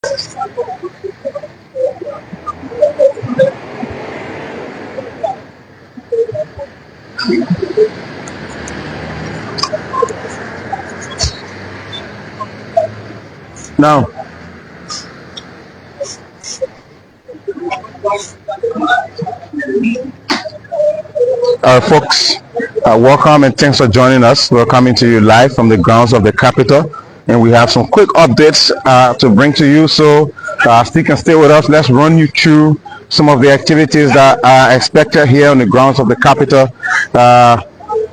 Now, folks, welcome and thanks for joining us. We're coming to you live from the grounds of the Capitol, and we have some quick updates to bring to you. So, stick and stay with us. Let's run you through some of the activities that are expected here on the grounds of the Capitol.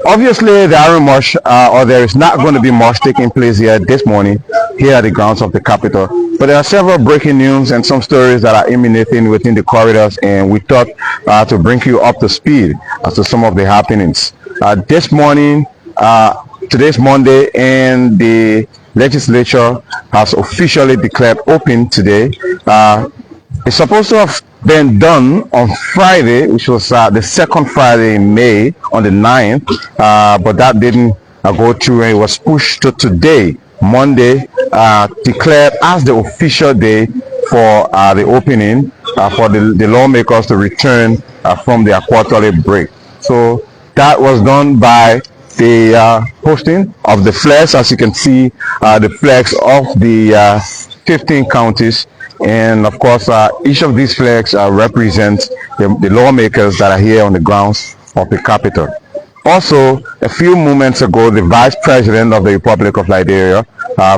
Obviously, there aren't much, or there is not going to be much taking place here this morning, here at the grounds of the Capitol. But there are several breaking news and some stories that are emanating within the corridors, and we thought to bring you up to speed as to some of the happenings. This morning, today's Monday, and the legislature has officially declared open today. It's supposed to have been done on Friday, which was the second Friday in May, on the 9th, but that didn't go through, and it was pushed to today, Monday, declared as the official day for the opening, for the lawmakers to return from their quarterly break. So that was done by the hosting of the flags. As you can see, the flags of the 15 counties. And of course, each of these flags represents the lawmakers that are here on the grounds of the Capitol. Also, a few moments ago, the Vice President of the Republic of Liberia,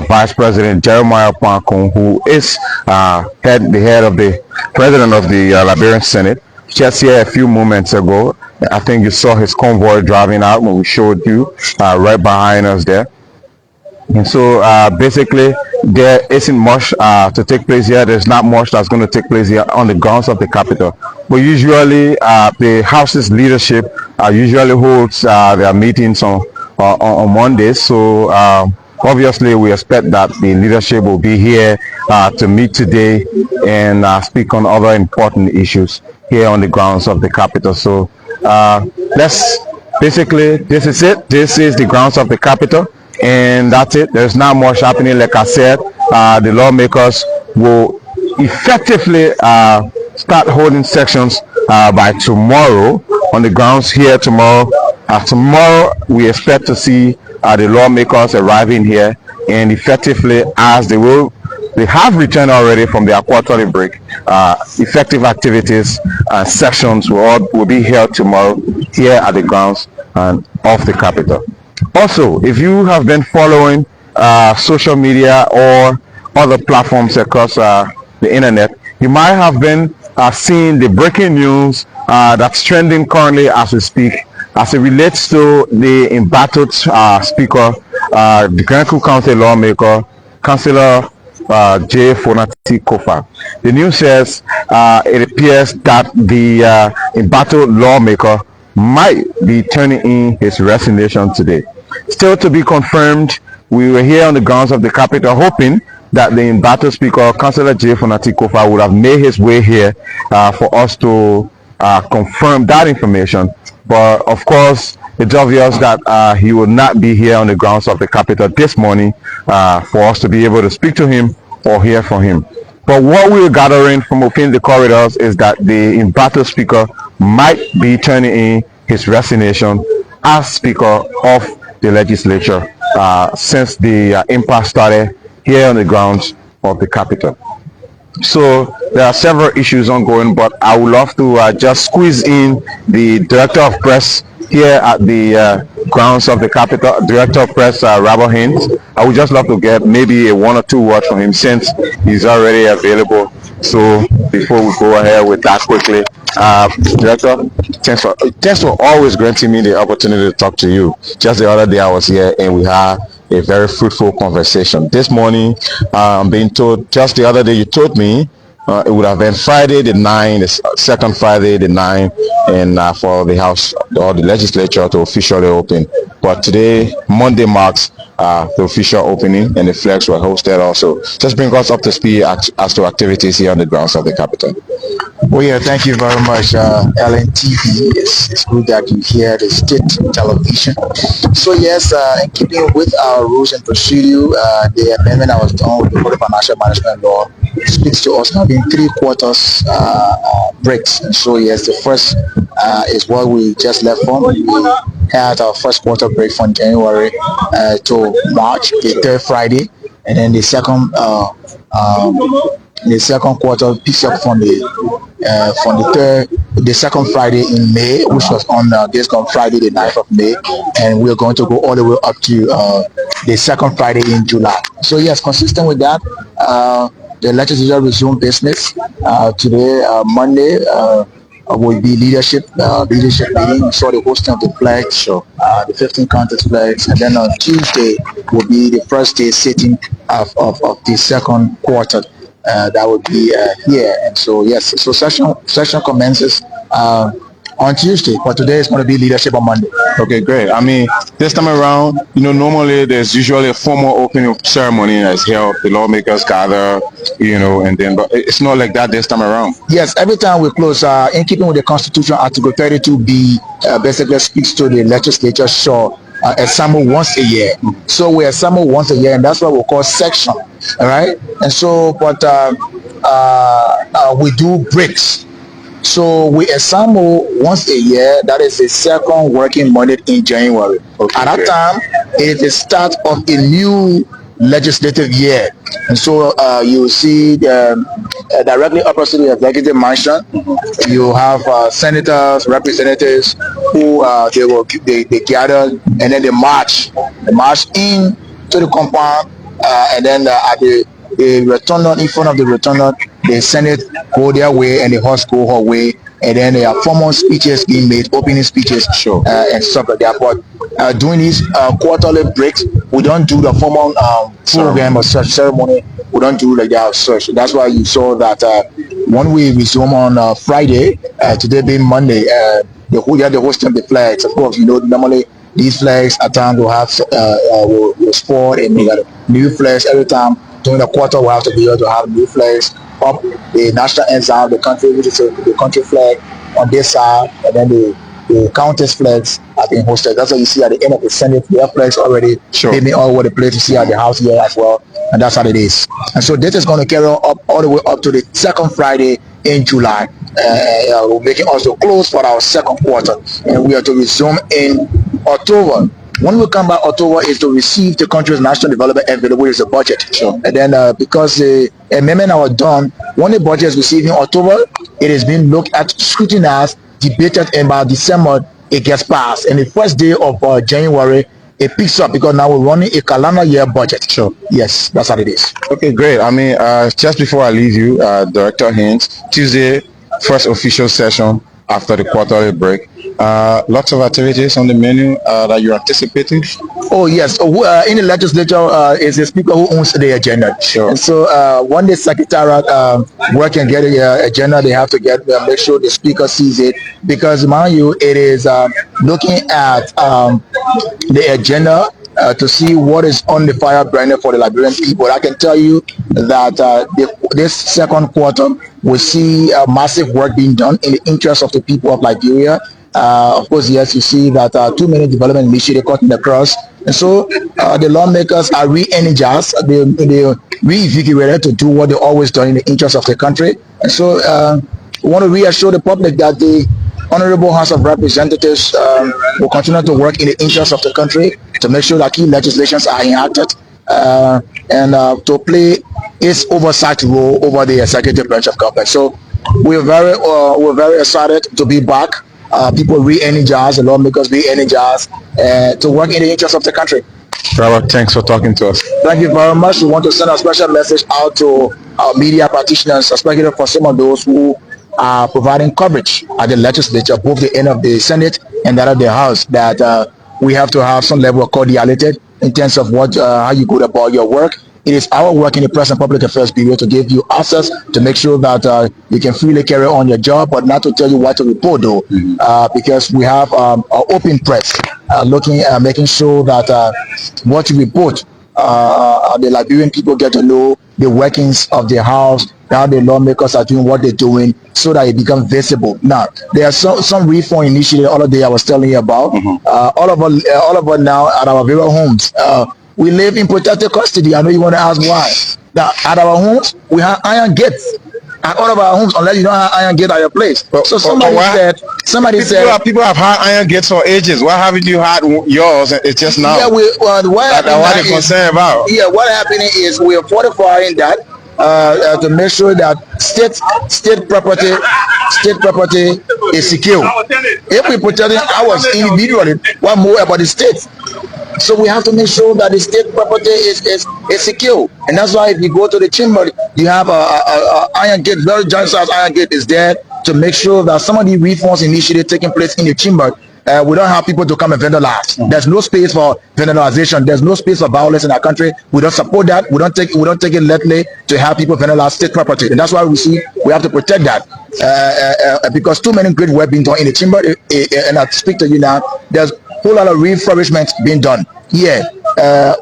Vice President Jeremiah Pankun, who is the head of the President of the Liberian Senate, just here a few moments ago. I think you saw his convoy driving out when we showed you right behind us there. And so basically, there isn't much to take place here. There's not much that's going to take place here on the grounds of the Capitol. But usually, the House's leadership usually holds their meetings on Mondays. So obviously, we expect that the leadership will be here to meet today and speak on other important issues here on the grounds of the Capitol. So this is it. This is the grounds of the Capitol. And that's it. There's not much happening. Like I said, the lawmakers will effectively start holding sections by tomorrow on the grounds here tomorrow. Tomorrow we expect to see the lawmakers arriving here, and effectively, as they have returned already from their quarterly break, effective activities and sessions will be held tomorrow here at the grounds of the Capitol. Also, if you have been following social media or other platforms across the internet, you might have been seeing the breaking news that's trending currently as we speak, as it relates to the embattled speaker, the Granku County lawmaker, Councillor J. Fonati Kofa. The news says it appears that the embattled lawmaker might be turning in his resignation today. Still to be confirmed. We were here on the grounds of the Capitol hoping that the embattled speaker, Councillor J. Fonati Kofa, would have made his way here for us to confirm that information. But of course, it's obvious that he will not be here on the grounds of the Capitol this morning for us to be able to speak to him or hear from him. But what we're gathering from within the corridors is that the embattled speaker might be turning in his resignation as Speaker of the Legislature since the impasse started here on the grounds of the Capitol. So there are several issues ongoing, but I would love to just squeeze in the Director of Press here at the grounds of the Capitol, Director of Press Robert Haynes. I would just love to get maybe a one or two words from him since he's already available. So before we go ahead with that quickly, Director, thanks for always granting me the opportunity to talk to you. Just the other day I was here and we had a very fruitful conversation. This morning, I'm being told, just the other day you told me it would have been Friday the 9th, the second Friday the 9th, and for the House or the Legislature to officially open. But today, Monday, marks the official opening, and the flags were hosted also. Just bring us up to speed as to activities here on the grounds of the Capitol. Well, yeah, thank you very much, LNTV. It's good that you hear the state television. So yes, in keeping with our rules and procedure, the amendment that was done with the Code of Financial Management Law speaks to us having 3 quarters breaks. And so yes, the first is what we just left from. We had our first quarter break from January to March, the third Friday, and then the second quarter picks up from the second Friday in May, which was on this come Friday, the 9th of May, and we're going to go all the way up to the second Friday in July. So yes, consistent with that, the legislature resumed business today, Monday. Will be leadership meeting. We saw the hosting of the pledge, the 15 contest pledge, and then on Tuesday will be the first day sitting of the second quarter. That would be here, and so yes, so session commences on Tuesday, but today is going to be leadership on Monday. Okay, great. I mean, this time around, normally there's usually a formal opening ceremony that's held. The lawmakers gather, and then, but it's not like that this time around. Yes, every time we close, in keeping with the Constitution, Article 32B basically speaks to the legislature assemble once a year. So we assemble once a year, and that's what we call section. All right, and so, but we do breaks. So we assemble once a year. That is the second working Monday in January. Okay, at that time, it is the start of a new legislative year, and so you see directly opposite the executive mansion, you have senators, representatives who they gather, and then they march in to the compound, and then at the rotunda, in front of the rotunda, the Senate go their way and the House go her way, and then there are formal speeches being made, opening speeches, and stuff like that. But during these quarterly breaks, we don't do the formal program or such ceremony. We don't do like that such. That's why you saw that when we resume on Friday, today being Monday, the hosting of the flags. Of course, normally these flags at times will have will sport, and we got new flags every time. During the quarter, we have to be able to have new flags up, the national ensign of the country, which is the country flag on this side, and then the county's flags are being hosted. That's what you see at the end of the Senate. Their flags already been all over the place. You see at the House here as well, and that's how it is. And so this is going to carry up all the way up to the second Friday in July. We're making us to close for our second quarter, and we are to resume in October. When we come back, October is to receive the country's national development envelope, which is the budget. And then because the amendment are done, when the budget is received in October, it is being looked at, scrutinized, debated, and by December, it gets passed. And the first day of January, it picks up because now we're running a calendar year budget. Yes, that's how it is. Okay, great. I mean, just before I leave you, Director Haynes, Tuesday, first official session after the quarterly break. Lots of activities on the menu that you're anticipating? Oh yes, in the legislature is the speaker who owns the agenda. And so when the secretariat work and get the agenda, they have to make sure the speaker sees it, because mind you, it is looking at the agenda to see what is on the fire burner for the Liberian people. I can tell you that this second quarter we see massive work being done in the interest of the people of Liberia. Of course, yes, you see that too many development initiatives cutting across, and so the lawmakers are re-energized, they reinvigorated to do what they always done in the interest of the country. And so we want to reassure the public that the Honorable House of Representatives will continue to work in the interest of the country to make sure that key legislations are enacted and to play its oversight role over the executive branch of government. So we're very excited to be back. People re-energized, the lawmakers re-energized to work in the interest of the country. Robert, thanks for talking to us. Thank you very much. We want to send a special message out to our media practitioners, especially for some of those who are providing coverage at the legislature, both the end of the Senate and that of the House, that we have to have some level of cordiality in terms of how you go about your work. It is our work in the Press and Public Affairs Bureau to give you access to make sure that you can freely carry on your job, but not to tell you what to report, though, because we have an open press making sure that what you report, the Liberian people get to know the workings of the House, how the lawmakers are doing what they're doing, so that it becomes visible. Now, there are some reform initiatives all of the day I was telling you about. All of us now at our very homes. We live in protected custody. I know you want to ask why. that at our homes we have iron gates. At all of our homes, unless you don't have iron gate at your place. So somebody said, people have had iron gates for ages. Why haven't you had yours? It's just now. Yeah, what are they concerned about? Yeah, what happening is we are fortifying that to make sure that state property is secure. If we protecting ours individually, what more about the state? So we have to make sure that the state property is secure, and that's why if you go to the chamber, you have a iron gate, very giant size iron gate is there to make sure that some of the reforms initiatives taking place in the chamber, we don't have people to come and vandalize. There's no space for vandalization. There's no space for violence in our country. We don't support that. We don't take it lightly to have people vandalize state property, and that's why we have to protect that because too many great work being done in the chamber. And I speak to you now. There's whole lot of refurbishment being done here.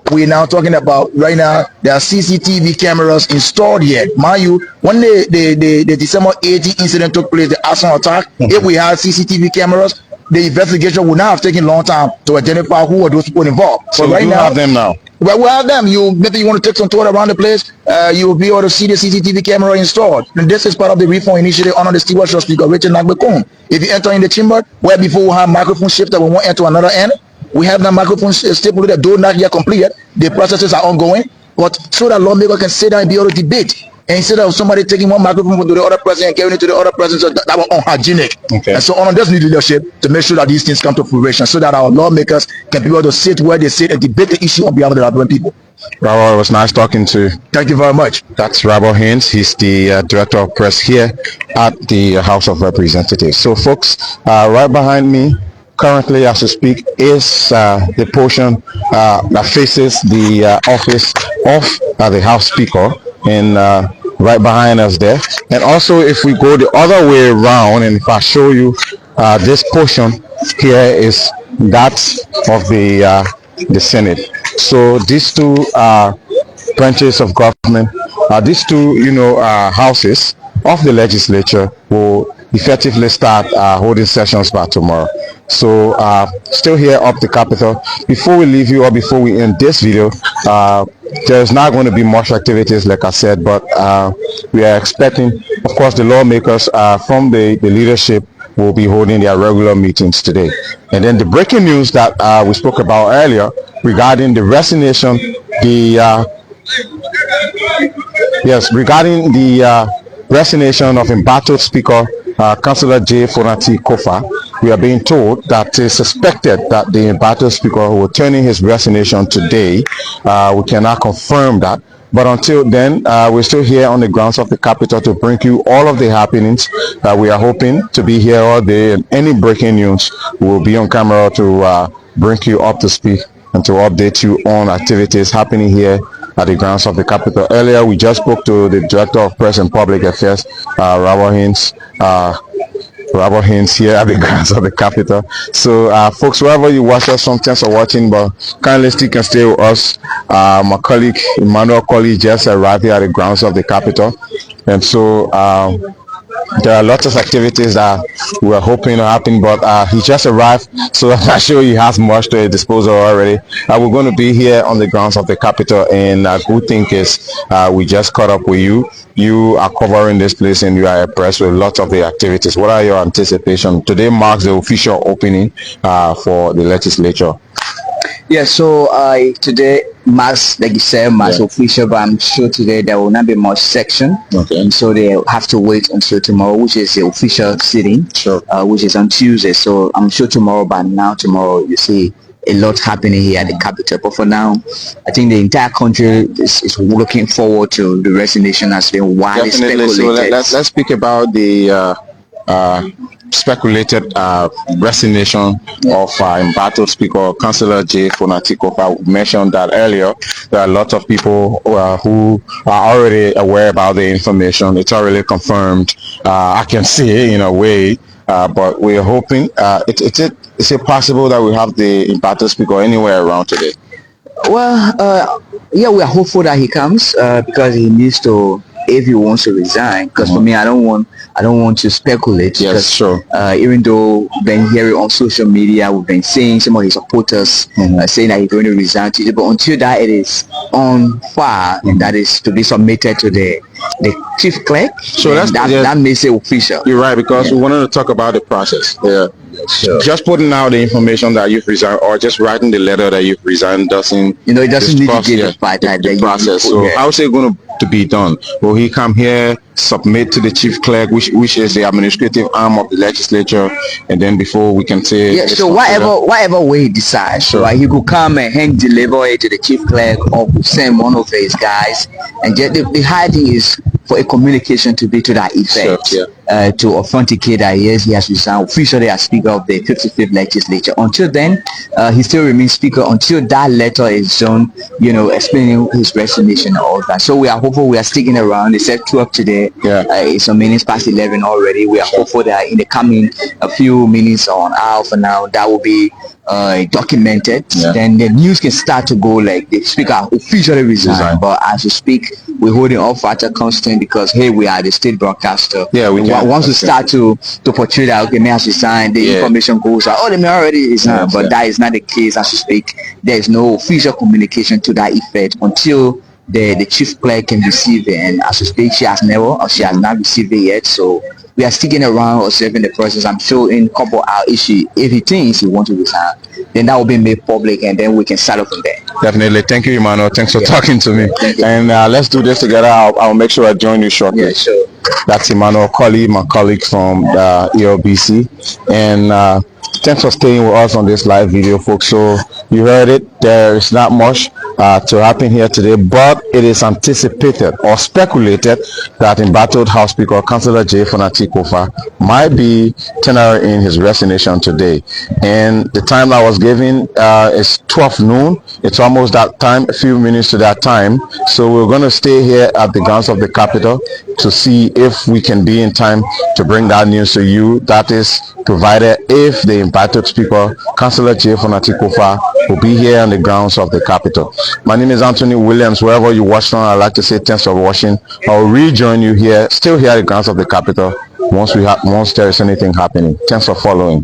We're now talking about right now there are CCTV cameras installed here. Mind you, when the December 18 incident took place, the arson attack, if we had CCTV cameras, the investigation would not have taken a long time to identify who were those people involved. So right now, have them now. Well, we have them. Maybe you want to take some tour around the place. You will be able to see the CCTV camera installed. And this is part of the reform initiative under the stewardship speaker, Richard Nagbekon. If you enter in the chamber, where before we have microphone shifter, we won't enter another end. We have that microphone stipulated, though not yet completed. The processes are ongoing, but so that lawmaker can sit down and be able to debate. And instead of somebody taking one microphone to the other person and carrying it to the other person, so that was unhygienic. Okay. And so on, there's need leadership to make sure that these things come to fruition, so that our lawmakers can be able to sit where they sit and debate the issue on behalf of the Liberian people. Rabbi, it was nice talking to you. Thank you very much. That's Rabbi Haynes. He's the Director of Press here at the House of Representatives. So, folks, right behind me, currently as we speak, is the portion that faces the office of the House Speaker, and right behind us there. And also, if we go the other way around, and if I show you this portion here, is that of the Senate. So these two branches of government, these two houses of the legislature will effectively start holding sessions by tomorrow. So still here up the Capitol. Before we leave you, or before we end this video, there's not going to be much activities, like I said, but we are expecting, of course, the lawmakers from the leadership will be holding their regular meetings today. And then the breaking news that we spoke about earlier regarding the resignation, regarding the resignation of embattled Speaker Councillor J. Fonati Kofa, we are being told that it is suspected that the embattled Speaker will turn in his resignation today. We cannot confirm that. But until then, we're still here on the grounds of the Capitol to bring you all of the happenings. We are hoping to be here all day, and any breaking news will be on camera to bring you up to speed and to update you on activities happening here at the grounds of the Capitol. Earlier, we just spoke to the Director of Press and Public Affairs, Robert Haynes here at the grounds of the Capitol. So folks, wherever you watch us from, thanks for watching, but kindly still can stay with us. My colleague Emmanuel Colley just arrived here at the grounds of the Capitol, and so there are lots of activities that we were hoping to happen, but he just arrived, so I'm not sure he has much to his disposal already. We're going to be here on the grounds of the Capitol, and a good thing is we just caught up with you. You are covering this place, and you are impressed with lots of the activities. What are your anticipations? Today marks the official opening for the legislature. Yeah, so today marks, like you said, marks official, but I'm sure today there will not be much section. Okay. And so they have to wait until tomorrow, which is the official sitting, which is on Tuesday. So I'm sure tomorrow you see a lot happening here at the Capitol. But for now, I think the entire country is looking forward to the resignation has been widely speculated. So let's speak about the speculated resignation of embattled Speaker Councillor J. Fonati Kofa. We mentioned that earlier. There are a lot of people who are already aware about the information. It's already confirmed. I can see in a way, but we're hoping. Is it possible that we have the embattled Speaker anywhere around today? Well, yeah, we are hopeful that he comes because he needs to, if he wants to resign. Because for me, I don't want I don't want to speculate. Yes, because, sure. Even though we've been hearing on social media, we've been seeing some of his supporters saying that he's going to resign today. But until that it is on file, and that is to be submitted to the chief clerk, So that makes it official. You're right, because we wanted to talk about the process. Yeah. Sure. Just putting out the information that you've resigned, or just writing the letter that you've resigned, doesn't it doesn't mitigate the process. So how's it going to be done? Will he come here, submit to the chief clerk, which is the administrative arm of the legislature, and then before we can say so whatever way he decides, sure. Right, he could come and hand deliver it to the chief clerk, or send one of his guys, and just the hard thing is for a communication to be to that effect. Sure, to authenticate that yes, he has resigned officially as Speaker of the 55th Legislature. Until then, he still remains Speaker until that letter is done, explaining his resignation and all that. So we are hopeful. We are sticking around. They said 12 today. It's some minutes past 11 already. We are hopeful that in the coming a few minutes or an hour from now, that will be documented. Then the news can start to go like the Speaker officially resigned. But as we speak, we're holding off factor constant because hey, we are the state broadcaster. Once we start to portray that okay, may has resigned, the information goes out. Oh, they may already resign, but that is not the case as we speak. There is no official communication to that effect until the chief clerk can receive it. And as we speak, she has not received it yet. So we are sticking around observing the process. I'm sure in a couple of hours, if he thinks he wants to resign, then that will be made public, and then we can start from there. Definitely. Thank you, Emmanuel. Thanks for talking to me. And let's do this together. I'll make sure I join you shortly. Yeah, sure. That's Emmanuel Colley, my colleague from the ELBC. And thanks for staying with us on this live video, folks. So you heard it. There is not much to happen here today, but it is anticipated or speculated that embattled House Speaker Councillor J. Fonati Kofa might be tendering in his resignation today. And the time that was given is 12 noon. It's almost that time, a few minutes to that time. So we're going to stay here at the grounds of the Capitol to see if we can be in time to bring that news to you. That is provided if the embattled Speaker Councillor J. Fonati Kofa will be here on the grounds of the Capitol. My name is Anthony Williams. Wherever you watch from, I'd like to say thanks for watching. I'll rejoin you here, still here at the grounds of the Capitol, once there is anything happening. Thanks for following.